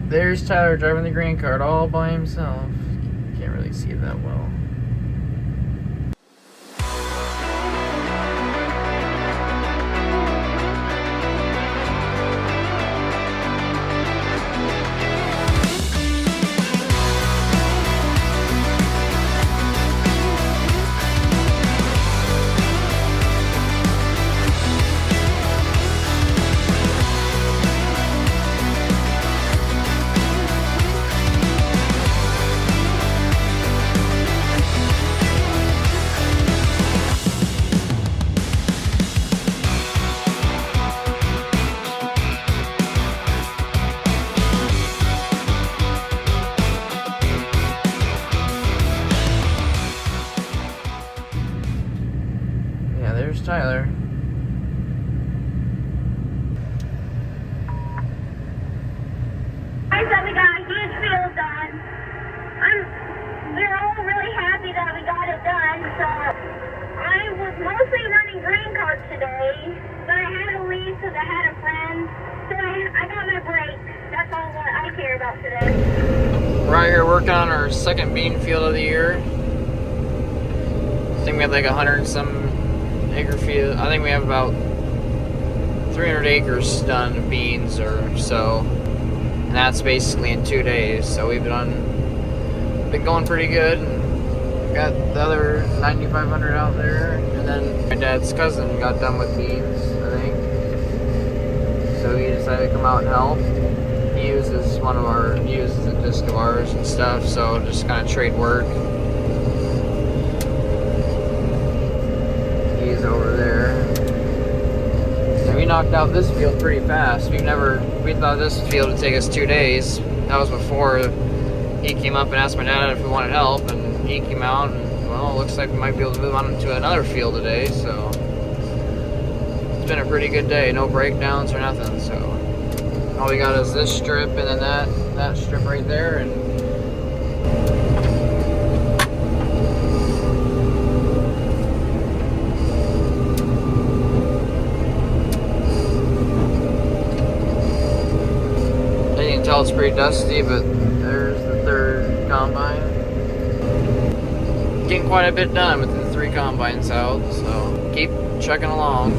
There's Tyler driving the grain cart all by himself. Can't really see it that well. Yeah, there's Tyler. I said we got a huge field done. We're all really happy that we got it done. So I was mostly running grain carts today, but I had to leave because I had a friend. So I got my break. That's all what I care about today. We're out here working on our second bean field of the year. I think we had like 100 and some acre field. I think we have about 300 acres done of beans or so. And that's basically in 2 days. So we've been going pretty good. And got the other 9,500 out there. And then my dad's cousin got done with beans, I think. So he decided to come out and help. He uses a disc of ours and stuff. So just kind of trade work. He's over there. And we knocked out this field pretty fast. We thought this field would take us 2 days. That was before he came up and asked my dad if we wanted help, and he came out and, well, it looks like we might be able to move on to another field today, so it's been a pretty good day. No breakdowns or nothing, so all we got is this strip and then that strip right there, and tell it's pretty dusty, but there's the third combine. Getting quite a bit done with the 3 combines out, so keep chugging along.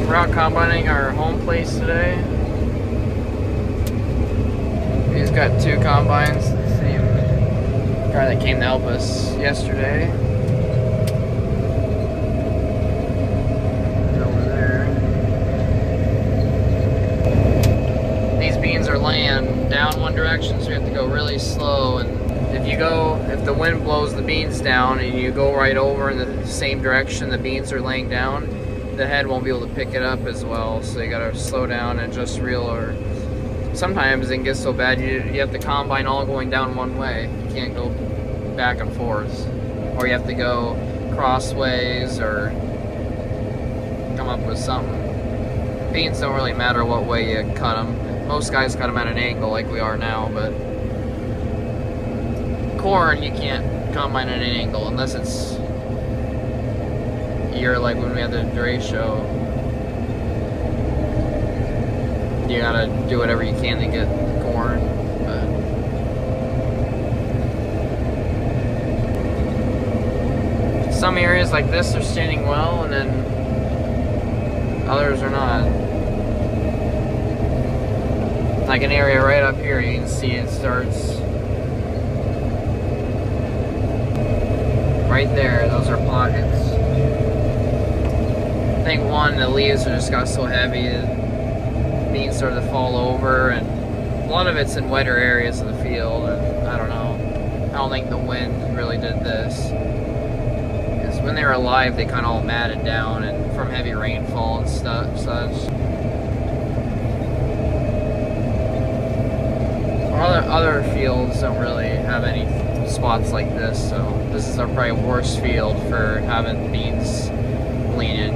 We're out combining our home place today. He's got 2 combines. The same guy that came to help us yesterday. He's over there. These beans are laying down one direction, so you have to go really slow. And if the wind blows the beans down and you go right over in the same direction the beans are laying down, the head won't be able to pick it up as well, so you gotta slow down and just reel, or sometimes it can get so bad you have the combine all going down one way. You can't go back and forth, or you have to go crossways or come up with something. Beans don't really matter what way you cut them. Most guys cut them at an angle like we are now, but corn you can't combine at an angle unless it's year like when we had the Dre show. You gotta do whatever you can to get corn, but some areas like this are standing well, and then others are not. Like an area right up here, you can see it starts right there. Those are pockets. I think the leaves just got so heavy, beans started to fall over, and a lot of it's in wetter areas of the field, and I don't know. I don't think the wind really did this. It's when they were alive, they kind of all matted down and from heavy rainfall and such. Other fields don't really have any spots like this, so this is our probably worst field for having beans bleeded.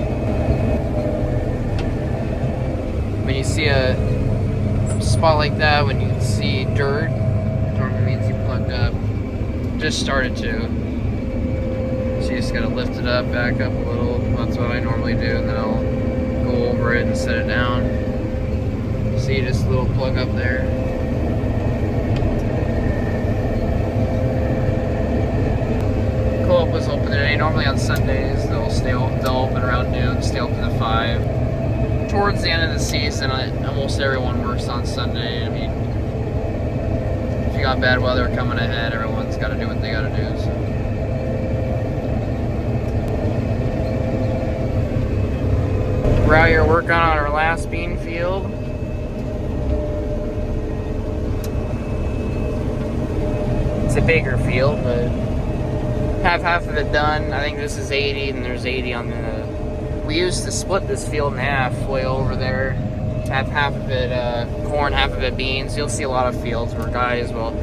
When you see a spot like that, when you see dirt, normally means you plugged up. Just started to. So you just gotta lift it up, back up a little. That's what I normally do, and then I'll go over it and set it down. See, just a little plug up there. Co-op was open today. Normally on Sundays they'll open around noon, stay open to 5. Towards the end of the season, almost everyone works on Sunday. I mean, if you got bad weather coming ahead, everyone's got to do what they got to do. So. We're out here working on our last bean field. It's a bigger field, but have half of it done. I think this is 80, and there's 80 on the. We used to split this field in half way over there. Have half of it corn, half of it beans. You'll see a lot of fields where guys will.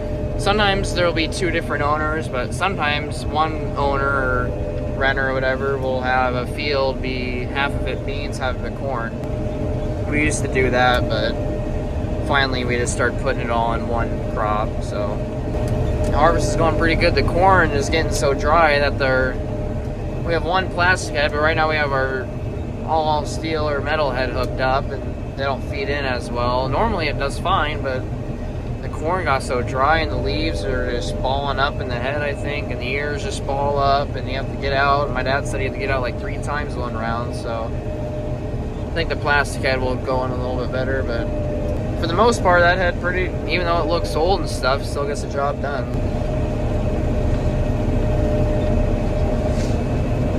Sometimes there'll be 2 different owners, but sometimes one owner or renter or whatever will have a field be half of it beans, half of it corn. We used to do that, but finally we just started putting it all in one crop. So the harvest is going pretty good. The corn is getting so dry that we have one plastic head, but right now we have our all steel or metal head hooked up, and they don't feed in as well. Normally it does fine, but the corn got so dry and the leaves are just balling up in the head, I think, and the ears just ball up, and you have to get out. My dad said he had to get out like 3 times one round, so I think the plastic head will go in a little bit better, but for the most part, that head even though it looks old and stuff, still gets the job done.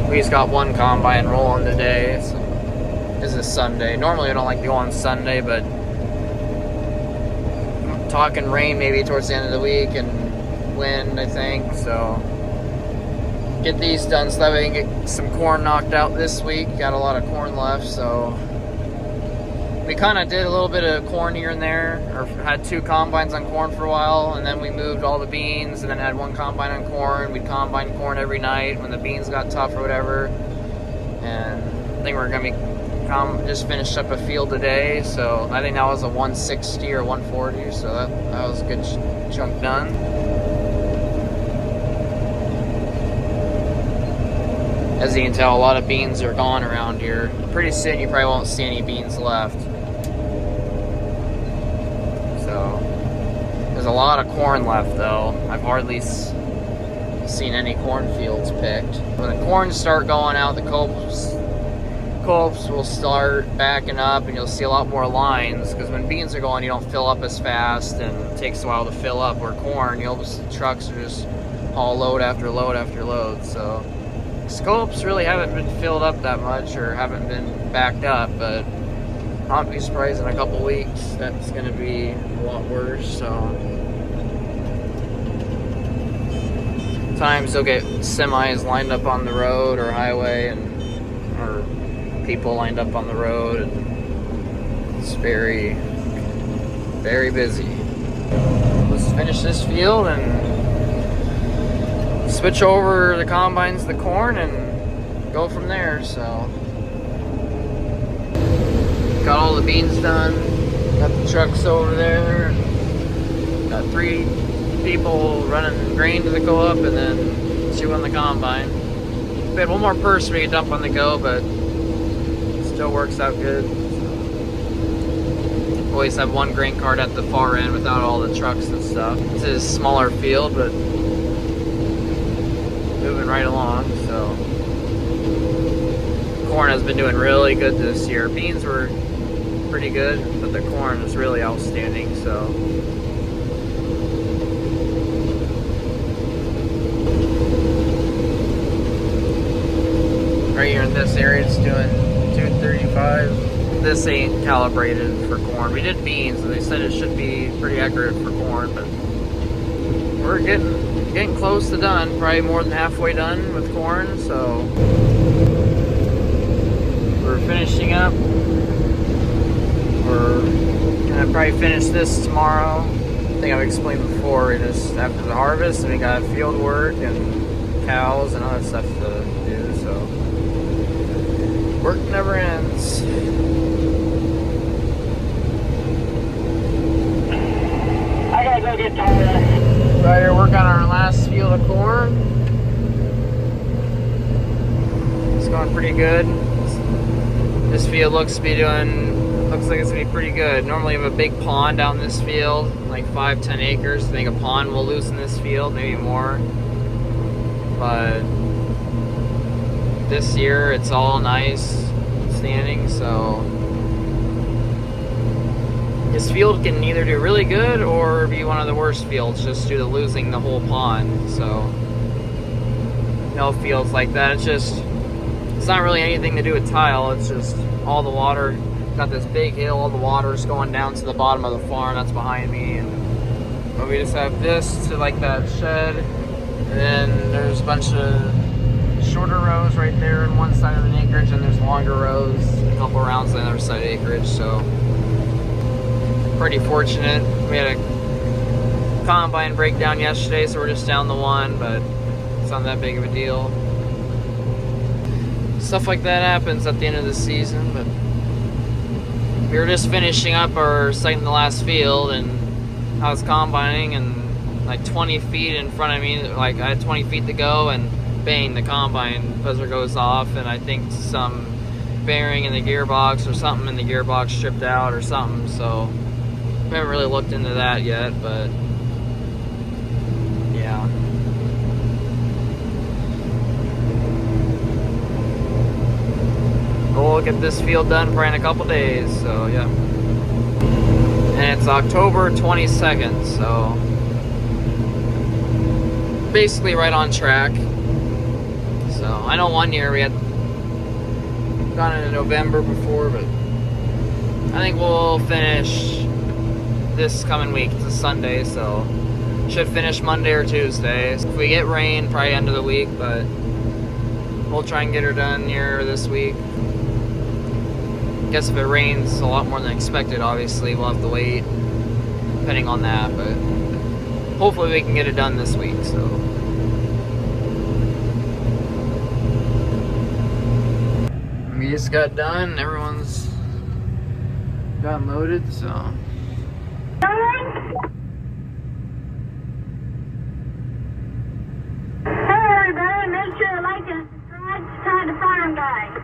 We just got one combine rolling today. So this is Sunday. Normally I don't like to go on Sunday, but I'm talking rain maybe towards the end of the week and wind, I think. So get these done so that we can get some corn knocked out this week. Got a lot of corn left, so we kind of did a little bit of corn here and there, or had 2 combines on corn for a while, and then we moved all the beans, and then had 1 combine on corn. We'd combine corn every night when the beans got tough or whatever. And I think we're gonna be just finished up a field today, so I think that was a 160 or 140, so that was a good chunk done. As you can tell, a lot of beans are gone around here. Pretty soon you probably won't see any beans left. So there's a lot of corn left though. I've hardly seen any cornfields picked. When the corn start going out, the copes will start backing up, and you'll see a lot more lines, because when beans are going, you don't fill up as fast, and it takes a while to fill up. Where corn, trucks are just haul load after load after load. So scopes really haven't been filled up that much, or haven't been backed up, but I'll be surprised in a couple weeks that's going to be a lot worse. So times they'll get semis lined up on the road or highway, or people lined up on the road, and it's very, very busy. Let's finish this field and switch over the combines, the corn, and go from there. So got all the beans done, got the trucks over there, got 3 people running grain to the co-op, and then 2 on the combine. We had 1 more person we could dump on the go, but still works out good. Always have 1 grain cart at the far end without all the trucks and stuff. This is a smaller field, but moving right along. So corn has been doing really good this year. Beans were pretty good, but the corn is really outstanding. So right here in this area, it's doing 235. This ain't calibrated for corn. We did beans, and they said it should be pretty accurate for corn, but we're getting close to done. Probably more than halfway done with corn. So we're finishing up. We're gonna probably finish this tomorrow. I think I've explained before. We just after the harvest, we got field work and cows and all that stuff to do. So work never ends. I gotta go get Tyler. Right here, work on our last field of corn. It's going pretty good. This field looks like it's gonna be pretty good. Normally we have a big pond out in this field, like 5-10 acres. I think a pond will loosen this field, maybe more. But this year it's all nice standing, so this field can either do really good or be one of the worst fields just due to losing the whole pond. So no fields like that. It's not really anything to do with tile. It's just all the water. Got this big hill, all the water's going down to the bottom of the farm that's behind me, but we just have this to like that shed, and then there's a bunch of shorter rows right there on one side of the acreage, and there's longer rows a couple rounds on the other side of the acreage. So pretty fortunate. We had a combine breakdown yesterday, so we're just down the one, but it's not that big of a deal. Stuff like that happens at the end of the season, but we were just finishing up our site in the last field, and I was combining, and like 20 feet in front of me, like I had 20 feet to go, and bang, the combine buzzer goes off, and I think some bearing in the gearbox or something in the gearbox stripped out or something. So we haven't really looked into that yet, but yeah. We'll get this field done probably in a couple days, so yeah. And it's October 22nd, so basically right on track. So I know one year we had gone into November before, but I think we'll finish this coming week. It's a Sunday, so should finish Monday or Tuesday. If we get rain, probably end of the week, but we'll try and get her done here this week. Guess if it rains a lot more than expected, obviously we'll have to wait, depending on that, but hopefully we can get it done this week. So we just got done, everyone's got loaded, so Hey everybody, make sure to like and subscribe to Todd the Farm Guy.